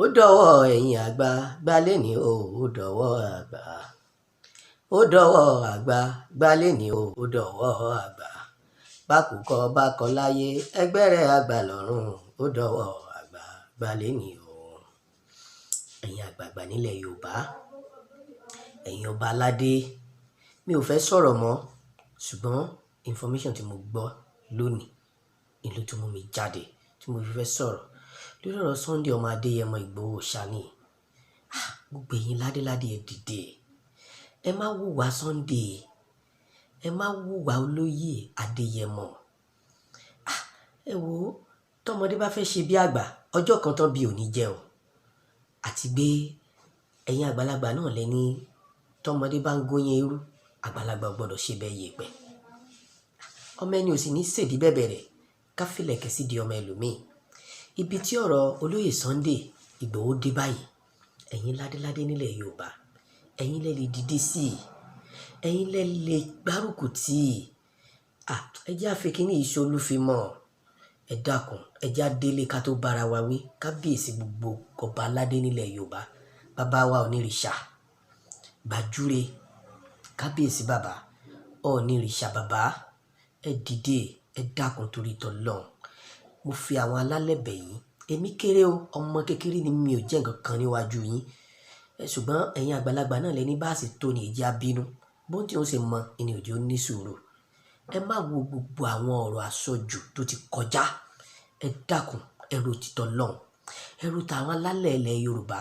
ó dọwọ́ ẹ̀yin àgbà gbálẹ̀ ní o ó dọwọ́ àgbà ó dọwọ́ àgbà gbálẹ̀ ní o ó dọwọ́ àgbà bákùkọ bá kọ láyé ẹgbẹ́ rẹ̀ àgbà lọ́rùn ó dọwọ́ àgbà gbálẹ̀ ní o. ẹ̀yin àgbààgbà nílẹ̀ Yorùbá, ẹ̀yin ọba aládé, mi ò fẹ́ sọ̀rọ̀ mọ́, ṣùgbọ́n information tí mo gbọ́ lónìí ni ló tún mú mi jáde tí mo fi fẹ́ sọ̀rọ̀ lórí ọ̀rọ̀ Sunday ọmọ Adéyẹmọ Ìgbòho ṣáni. Gbogbo ẹ̀yin ládéládé ẹ dìde, ẹ má wùwà Sunday, ẹ má wùwà olóyè Adéyẹmọ. Ẹ wo, tọmọdé bá fẹ́ ṣe bí àgbà ọjọ́ kan tán bí òní jẹ́ o, àti gbé ẹ̀yin àgbàlagbà náà lẹ́ni tọmọdé bá ń góyìn irú àgbàlagbà gbọ́dọ̀ ṣe bẹ́ẹ̀ yẹpẹ̀. Ọmọ ẹni ò sì ní ṣèdí bẹ̀bẹ̀ rẹ̀ ká filẹ̀kẹ̀ sí di ọmọ ẹlòmíì. Ibi tí ọ̀rọ̀ olóyè Sunday Ìgbòho dé báyìí, ẹ̀yin ládéládé nílẹ̀ Yorùbá, ẹ̀yin lẹ lè dìde sí i, ẹ̀yin lẹ lè gbárùkù tì í. Ẹ jẹ́ àfikíní ìṣolúfimọ́, ẹ dákun, ẹ jẹ́ àdélé ká tó bára wa wí. Kábíyèsí gbogbo ọba aládé nílẹ̀ Yorùbá, bàbá wa onírìṣà gbàjúre, kábíyèsí bàbá onírìṣà bàbá, ẹ dìde, ẹ dákun torí t'Ọlọ́run. Mo fi àwọn alálẹ̀ bẹ̀ yín, èmi kéré o, ọmọ kékeré ni mi ò jẹ́ nǹkan kan níwájú yín, ṣùgbọ́n ẹ̀yin àgbàlagbà náà lẹni bá sì tó ní ìjẹ́ abínú bó tí ó ṣe mọ ẹni òjò ní sùúrù. Ẹ má wo gbogbo àwọn ọ̀rọ̀ àsọjù tó ti kọjá, ẹ dákun, ẹ ro ti t'Ọlọ́run, ẹ ro tàwọn alálẹ̀ ilẹ̀ Yorùbá,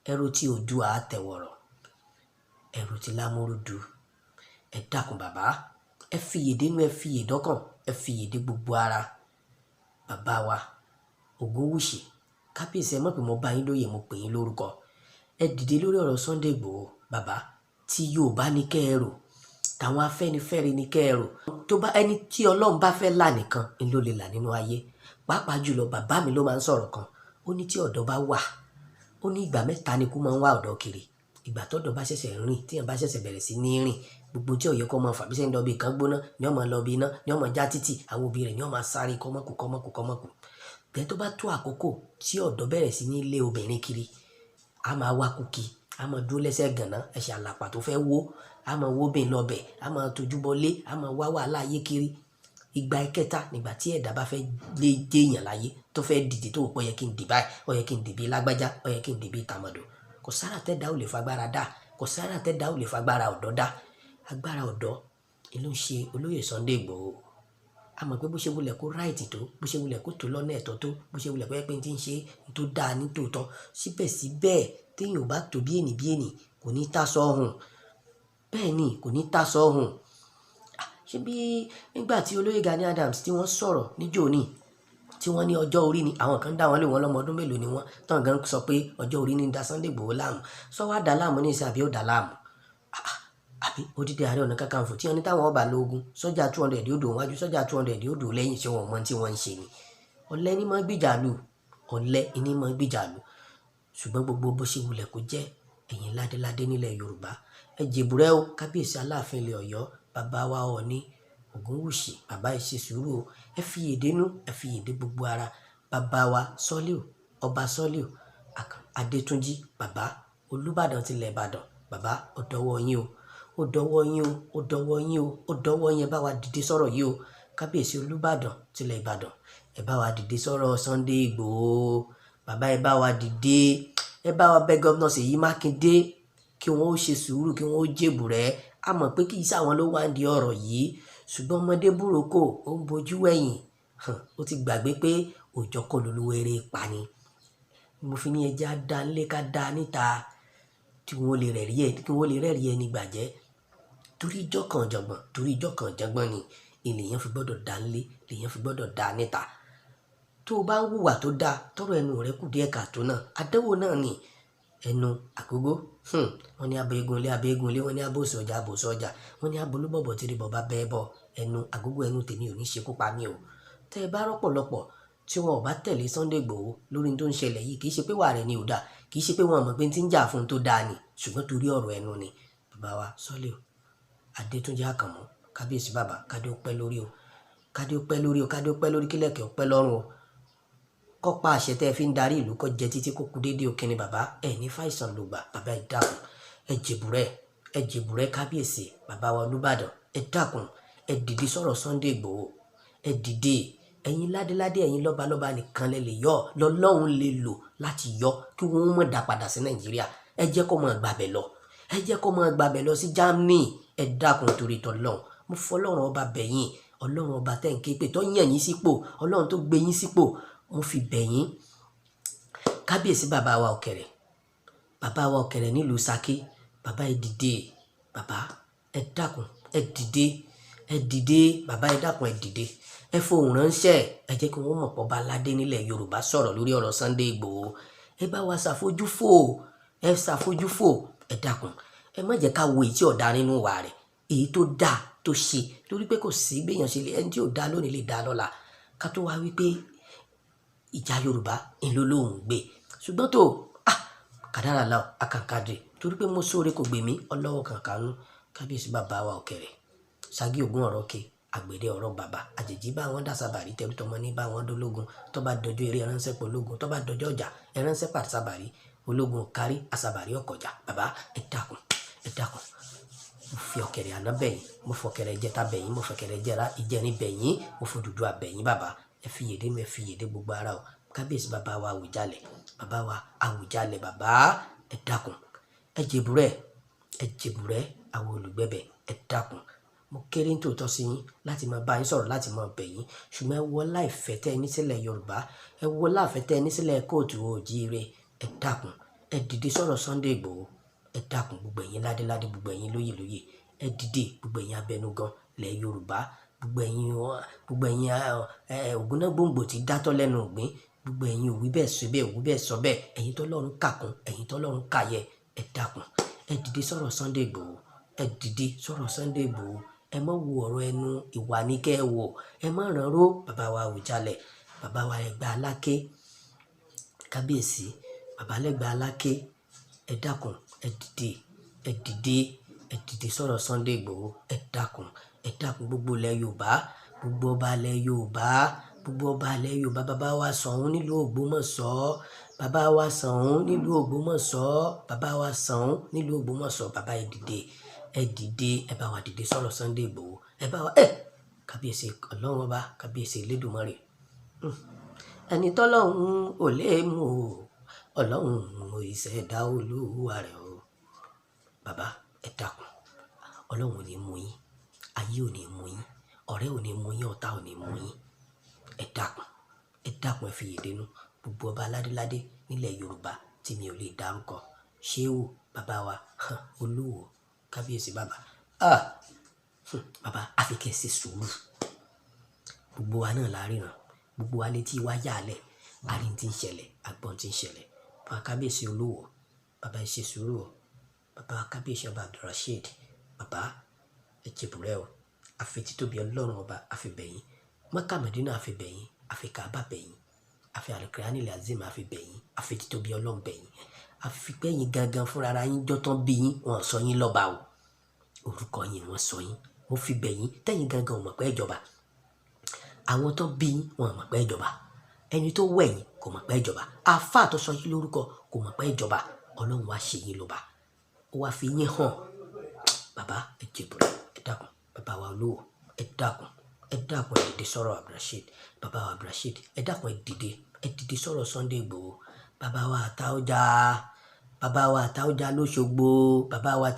ẹ ro ti Oòduà Àtẹ̀wọ̀rọ̀, ẹ ro ti Lámúrúdu. Ẹ dákun bàbá, ẹ fi yèdè inú, ẹ fi yèdè ọkàn, ẹ fi yèdè gbogbo ara. Bàbá wa Ogun, kábíyèsí, ẹ mọ̀ pé mo bá yín lóye, mo pè yín lórúkọ. Ẹ dìde lórí ọ̀rọ̀ Sunday Igboho bàbá, tí Yorùbá ní kẹ́ ẹ rò, táwọn Afẹ́nifẹ́re ní kẹ́ ẹ rò. Tó bá ẹni tí Ọlọ́run bá fẹ́ là nìkan ni ló lè là nínú ayé. Pàápàá jùlọ bàbá mi ló máa ń sọ̀rọ̀ kan, ó ní tí ọ̀dọ́ bá wà, ó ní ìgbà mẹ́ta ni kú máa ń wá ọ̀dọ́ kiri. Ìgbà tọ́dọ̀ bá ṣẹ̀ṣẹ̀ rìn, tí èèyàn bá ṣẹ̀ṣẹ̀ bẹ̀rẹ̀ sí ní rìn, gbogbo tí ó yẹ kó máa fà bí sẹ́ni lọ bí kan gbóná ni ó máa lọ bí iná, ni ó máa já títì, àwọn òbí rẹ̀ ni ó máa sáré kọ́mọ́kù. Bẹ́ẹ̀ tó bá tó àkókò tí ọ̀dọ́ bẹ̀rẹ̀ sí ní lé obìnrin kiri, a máa wá kúkì, a máa dúró lẹ́sẹ̀ gànà, ẹ̀ṣẹ̀ àlàpà tó fẹ́ wó, a máa wó bẹ́ẹ̀ lọ́bẹ̀, a máa tójú bọlé, a máa wá wàhálà ayé kiri. Ìgbà ìkẹta nígbà tí ẹ̀dá bá fẹ́ lé jẹ́yàn láyé, tó fẹ́ dìde tó pọ̀ yẹ kí n dì báyìí, ó yẹ kí n dìbí lágbájá, ó yẹ kí n dìbí tàmọ̀dò. Kò sára tẹ́dá ò lè fagbára dá, kò sára tẹ́dá ò lè fagbára ọ̀dọ́ dá. Agbára ọ̀dọ́ ló ń ṣe olóyè Sunday Igboho. A mọ̀ pé bó ṣe wulẹ̀ kó ráìtì tó, bó ṣe wulẹ̀ kó tó lọ́nà ẹ̀tọ́ tó, bó ṣe wulẹ̀ kó yẹ pé tí ń ṣe tó dáa ní tòótọ́, síbẹ̀síbẹ̀ téèyàn ò bá tó bí ènì kò ní tásọ ọ̀hún. Bẹ́ẹ̀ ni, kò ní tásọ ọ̀hún. Ṣé bí nígbà tí olóyè Gani Adams tí wọ́n sọ̀rọ̀ níjọ́ ní, tí wọ́n ní ọjọ́ orí ni, àwọn kan dá wọn lé wọn lọ́mọ ọdún mélòó ni wọ́n, tán gan sọ pé ọjọ́ orí ní dá Sunday Igboho láàmú. Sọ wá dá láàmú ní ìsìn àbí ó dá láàmú? Àbí odidi Ààrẹ Ọ̀nà Kakanfò tí wọ́n ní táwọn ọba lógún, sọ́jà 200 yóò dò wájú, sọ́jà 200 yóò dò lẹ́yìn, ṣé wọn mọ tí wọ́n ń ṣe ni? Ọ̀lẹ ní máa gbìjà lù, ọ̀lẹ ní máa gbìjà lù. Ṣùgbọ́n gbogbo bó ṣe wulẹ̀ kó jẹ́, ẹ̀yin ládéládé nílẹ̀ Yorùbá, ẹ jèbùrẹ́ o, kábíyèsí Aláàfin ilẹ̀ Ọ̀yọ́, bàbá wa Ọọ̀ni Ògúnwùsì, bàbá ẹ ṣe sùúrù o, ẹ fi yèdè inú, ẹ fi yèdè gbogbo ara. Bàbá wa Sọ́líù, ọba Sọ́líù Adétúnjì, bàbá Olúbàdàn tilẹ̀ Ìbàdàn, bàbá ó dọwọ́ yín o, ó dọwọ́ yín o, ó dọwọ́ yín o, ó dọwọ́ yín, ẹ bá wa dìde sọ̀rọ̀ yìí o. Kábíyèsí Olúbàdàn tilẹ̀ Ìbàdàn, ẹ bá wa dìde sọ̀rọ̀ Sunday Igboho. Bàbá ẹ bá wa dìde, ẹ bá wa bẹ̀ Gómìnà Ṣèyí Mákindé kí wọ́n ó ṣe sùúrù, kí wọ́n ó jèbùrẹ́. A mọ̀ pé kì í ṣàwọn ló wá ń di ọ̀rọ̀ yìí, ṣùgbọ́n ọmọdé búroko ó ń bojú wẹ̀yìn, ó ti gbàgbé pé òòjọ́ kọ́ lolúwẹ̀rẹ̀ pa ni. Mo fi ní ẹja dá nílé ká dá níta tí wọ́n lè rẹ́rìí ẹni gbàjẹ́. Torí ìjọ kan jọgbọ́n ni ènìyàn fi gbọ́dọ̀ dá nílé, ènìyàn fi gbọ́dọ̀ dá níta. Tó o bá ń hùwà tó dáa, tọrọ ẹnu rẹ kù díẹ̀ káàtó náà, àdánwò náà ni ẹnu àgógó. Wọ́n ní abọ́ egunlé, wọ́n ní abóòsì ọjà, wọ́n ní abolúbọ̀bọ̀ tí rí bọ̀ bá bẹ́ẹ̀ bọ̀. Ẹnu àgógó ẹnu tèmi ò ní ṣekú pa mí o. Tẹ́ ẹ bá rọ́pọ̀lọpọ̀ tí wọn ò bá tẹ̀lé Sunday Igboho lórí tó ń ṣẹlẹ̀ yìí, kì í ṣe pé wà rẹ̀ ni ò dáa, kì í ṣe pé wọn mọ̀ pé tí ń jà fún tó dáa ni, ṣùgbọ́n torí ọ̀rọ̀ ẹnu ni. Bàbá wa Sọ́líù Adétúnjì Àkànmú, kábíyèsí bàbá, kádé ó pẹ́ lórí o, kádé ó pẹ́ lórí o, kádé ó pẹ́ lórí, kílẹ̀kẹ̀ ó pẹ́ lọ́rùn o. kọ́pa àṣẹ tẹ́ fi ń darí ìlú kó jẹ títí kó kú déédéé òkè ni bàbá ẹ̀ ní fàìsàn ló gbà bàbá ẹ̀ dákun ẹ̀ jèbùrẹ́ kábíyèsí bàbá wa Olúbàdàn ẹ̀ dákun ẹ̀ dìde sọ̀rọ̀ Sunday Igboho ẹ̀ dìde ẹ̀yin ládéládé ẹ̀yin lọ́balọ́ba nìkan lè yọ lọ́lọ́run lè lò láti yọ kí wọ́n mọ̀ dá padà sí Nàìjíríà ẹ jẹ́ kó máa gbàbẹ̀ lọ ẹ jẹ́ kó máa gbàbẹ̀ lọ sí Germany ẹ dákun torí tọ́lọ́run mo fọlọ́run ọba bẹ̀yìn ọlọ́run ọba tẹ̀ ń ké pé tó yàn yín sípò ọlọ́run tó gbé yín sípò mo fi bẹ̀yìn kábíyèsí bàbá wa ọ̀kẹ̀rẹ̀ nílùú Ṣakí bàbá ẹ dìde bàbá ẹ dákun ẹ dìde bàbá ẹ dákun ẹ dìde ẹ fohùn ránṣẹ́ ẹ jẹ́ kí wọ́n mọ̀ pọ̀ bá aládé nílẹ̀ Yorùbá sọ̀rọ̀ lórí ọ̀rọ̀ Sunday Igboho ẹ bá wa ṣàfojúfò ẹ dákun ẹ má jẹ́ ká wo èyí tí ò dá nínú wa rẹ̀ èyí tó dá tó ṣe torí pé kò sí béèyàn ṣe lè ẹni tí ò dá lónìí lè dá lọ́la ká tó wá wípé ìjà Yorùbá ńlọ lóhùn gbé ṣùgbọ́n tó kàdárà la àkànkàdé torí pé mo sóore kò gbèmí ọlọ́wọ́ kankanú kábíyèsí bàbá wa ọ̀kẹ̀rẹ̀ Ṣágí Ògún ọ̀rọ̀ ke àgbèdè ọ̀rọ̀ bàbá àjèjì bá wọn dàsàbàrí tẹ̀rù tọmọ ní bá wọn dológun tó bá dọjọ́ eré ẹránṣẹ́ pọ̀ ológun tó bá dọjọ́ ọjà ẹránṣẹ́ pàṣàbàrí ológun kárí àṣàbàrí ọkọjà bàbá ẹ dákun mo fi ọ̀kẹ̀rẹ̀ àná bẹ̀yìn mo fọ̀kẹ̀rẹ̀ jẹta bẹ̀yìn mo fọ̀kẹ̀rẹ̀ jẹra ìjẹrin bẹ̀yìn mo fòdùdú àbẹ̀yìn bàbá ẹ fi yèdè gbogbo ara o kábíyèsí bàbá wa Àwùjalẹ̀ bàbá ẹ dákun ẹ jèbùrẹ́ àwọn olùgbẹ̀bẹ̀ ẹ dákun mo kéré ní tòótọ́ sí yín láti máa bá yín sọ̀rọ̀ láti máa bẹ̀ yín ṣùgbọ́n ẹ wọlá ìfẹ́ tẹ́ ẹ ní sílẹ̀ Yorùbá ẹ wọlá ìfẹ́ tẹ́ ẹ ní sílẹ̀ kóòtù òjíire ẹ dákun ẹ dìde sọ̀rọ̀ Sunday Igboho ẹ dákun gbogbo ẹ̀yin ládéládé gbogbo ẹ̀yin lóyè ẹ dìde gbogbo ẹ̀yin abẹnugan lẹ̀ Yorùbá gbogbo ẹ̀yin ògúnnágbòǹgbò tí dátọ́ lẹ́nu ògbín gbogbo ẹ̀yin òwí bẹ́ẹ̀ sọ bẹ́ẹ̀ òwí bẹ́ẹ̀ sọ bẹ́ẹ̀ ẹ̀yin tọ́lọ́run kàkún ẹ̀yin tọ́lọ́run kàyẹ ẹ dákun ẹ dìde sọ̀rọ̀ Sunday Igboho ẹ dìde sọ̀rọ̀ Sunday Igboho ẹ má wo ọ̀rọ̀ ẹnu ìwà ní kẹ́ ẹ wò ẹ má ràn ró bàbá wa Àwùjalẹ̀ bàbá wa Ẹ̀gbá Aláké kábíyèsí bàbá lẹ́gbàá Aláké ẹ dákun ẹ dìde sọ̀rọ̀ Sunday Igboho ẹ dákun gbogbo ilẹ̀ Yorùbá gbogbo ọba ilẹ̀ Yorùbá bàbá wa Ṣọ̀ún nílùú Ògbómọ̀ṣọ́ bàbá wa Ṣọ̀ún nílùú Ògbómọ̀ṣọ́ bàbá ẹ dìde ẹ bá wa dìde sọ̀rọ̀ Sunday Igboho ẹ bá wa kábíyèsí ọlọ́run ọba kábíyèsí Elédùmarè ẹni tọ́lọ́run ò lè mú o ọlọ́run ò ìṣẹ̀dá olúwa rẹ̀ o bàbá ẹ dákun ọlọ́run ò ní mú yín ayé ò ní mú yín ọ̀rẹ́ ò ní mú yín ọ̀tá ò ní mú yín ẹ dákun ẹ fi yèdénú gbogbo ọba aládéládé nílẹ̀ Yorùbá tí mi ò lè dárúkọ Ṣéhù bàbá wa Olúwo kábíyèsí bàbá bàbá àfikẹ́ ṣe sùúrù gbogbo wa náà láríran gbogbo wa létí wa yálẹ̀ àrí tí ń ṣẹlẹ̀ àgbọ̀n tí ń ṣẹlẹ̀ bàbá kábíyèsí Olúwo bàbá ẹ ṣe sùúrù o bàbá kábíyèsí ọba Abdulrasheed bàbá ẹ jèbùrẹ́ o àfi títóbi ọlọ́run ọba àfi bẹ̀yìn Mákà Mẹ́dínà àfi bẹ̀yìn àfi Káàbà bẹ̀yìn àfi Al-Qur'ani Al-Azim àfi bẹ̀yìn àfi títóbi ọlọ́run bẹ̀yìn àfi pẹ́yìn gangan fúnra ara yín jọ́tán bí yín wọn sọ yín lọ́ba o orúkọ yín wọ́n sọ yín mo fi bẹ̀yìn tẹ́yìn gangan ò mọ̀ pé ìjọba àwọn tó bí yín wọn mọ̀ pé ìjọba ẹni tó wẹ̀yìn kò mọ̀ pé ìjọba àfáà tó sọ yín lórúkọ kò mọ̀ pé ìjọba ọlọ́run wá ṣe yín lọ́ba ó wá fi yín hàn bàbá ẹ jèbùrẹ́ ẹ dákun bàbá wa Olúwo ẹ dákun ẹ dìde sọ̀rọ̀ Abdulrasheed bàbá wa Abdulrasheed ẹ dákun ẹ dìde sọ̀rọ̀ Sunday Igboho bàbá wa Àtaọ́jà lóṣogbo bàbá wa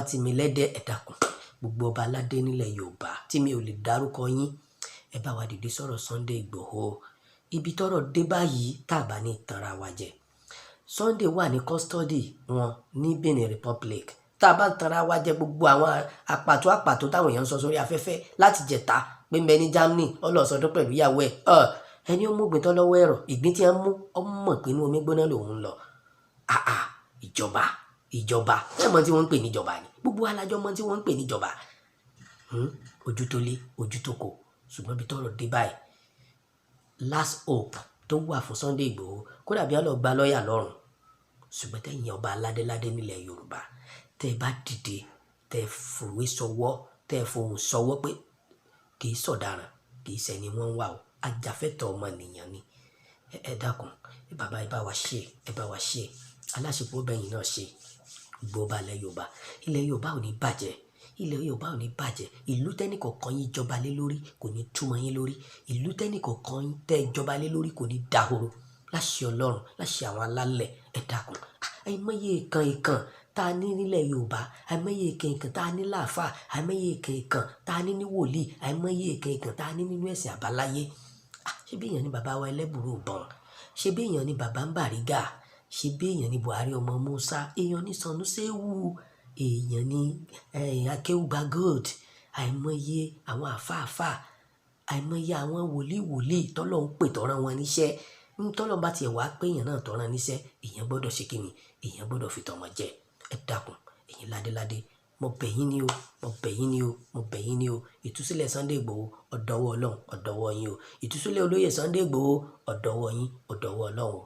Tìmílẹ́dẹ́ ẹ dákun gbogbo ọba aládé nílẹ̀ Yorùbá tí mi ò lè dárúkọ yín ẹ bá wa dìde sọ̀rọ̀ Sunday Igboho ibi tọ́rọ̀ dé báyìí tàbá ní ìtanra wa jẹ Sunday wà ní custody wọn ní Benin Republic tá a bá tanra wa jẹ gbogbo àwọn àpàtó táwọn èèyàn ń sọ sórí afẹ́fẹ́ láti jẹ̀ta pé mbẹ ní Germany ọlọ́sọdún pẹ̀lú ìyàwó ẹ̀ ẹni ó mú gbin tán lọ́wọ́ ẹ̀rọ ìgbín tí a ń mú ọmọ pé inú omi gbóná lòun lọ ìjọba ẹ mọ̀ tí wọ́n ń pè níjọba ni gbogbo alájọ mọ̀ tí wọ́n ń pè níjọba ojú tó lé ojú tó kò ṣùgbọ́n bí tọ́rọ̀ dé báyìí last hope tó wà fún Sunday Igboho kódà bí wọ́n lọ gba lọ́ọ̀yà lọ́rùn ṣùgbọ́n tẹ̀yìn ọba aládéládé nílẹ̀ Yorùbá tẹ́ ẹ bá dìde tẹ́ ẹ fòwe sọwọ́ tẹ́ ẹ fohùn sọwọ́ pé kì í sọ̀daràn kì í ṣẹni wọ́n ń wà o ajàfẹ́tọ̀ọ́ ọmọnìyàn ni. Ẹ dákun, bàbá ẹ bá wa ṣe aláṣepọ̀ bẹ́yìn náà ṣe gbogbo ọba ilẹ̀ Yorùbá ò ní bàjẹ́, ilẹ̀ Yorùbá ò ní bàjẹ́. Ìlú tẹ́nìkọ̀ọ̀kan yín jọba lé lórí kò ní túmọ̀ yín lórí, ìlú tẹ́nìkọ̀ọ̀kan yín tẹ́ jọba lé lórí kò ní dahoro láṣẹ Ọlọ́run, láṣẹ àwọn alálẹ̀. Ẹ dákun, àìmọye ìkan tá a ní nílẹ̀ Yorùbá, àìmọye ìkan tá a ní láàfáà, àìmọye ìkan tá a ní ní wòlíì, àìmọye ìkan tá a ní nínú ẹ̀sìn àbáláyé. Ṣé bí èèyàn ni bàbá wa Ẹlẹ́bùrú Ìbọn? Ṣé bí èèyàn ni bàbá ń Bàrígà? Ṣé bí èèyàn ni Buhari ọmọ Musa? Èèyàn ní Sanuséwu, èèyàn ní Akéwùgbà Gold, àìmọye àwọn àfáàfáà, àìmọye àwọn wòlíì tọ́lọ́run pè tọ́ran wọn níṣẹ́. Tọ́lọ́run bá tiẹ̀ wá pé èèyàn náà tọ́ran níṣẹ́, èèyàn gbọ́dọ̀ ṣe kíni? Èèyàn gbọ́dọ̀ fi tọmọ jẹ. Ẹ dákun, ẹ̀yin ládéládé, mo bẹ̀ yín ni o. Ìtúsílẹ̀ Sunday Igboho ọ̀dọ̀wọ́ Ọlọ́run, ọ̀dọ̀wọ́ yín o. Ìtúsílẹ̀ olóyè Sunday Igboho ọ̀dọ̀wọ́ yín, ọ̀dọ̀wọ́ Ọlọ́run o.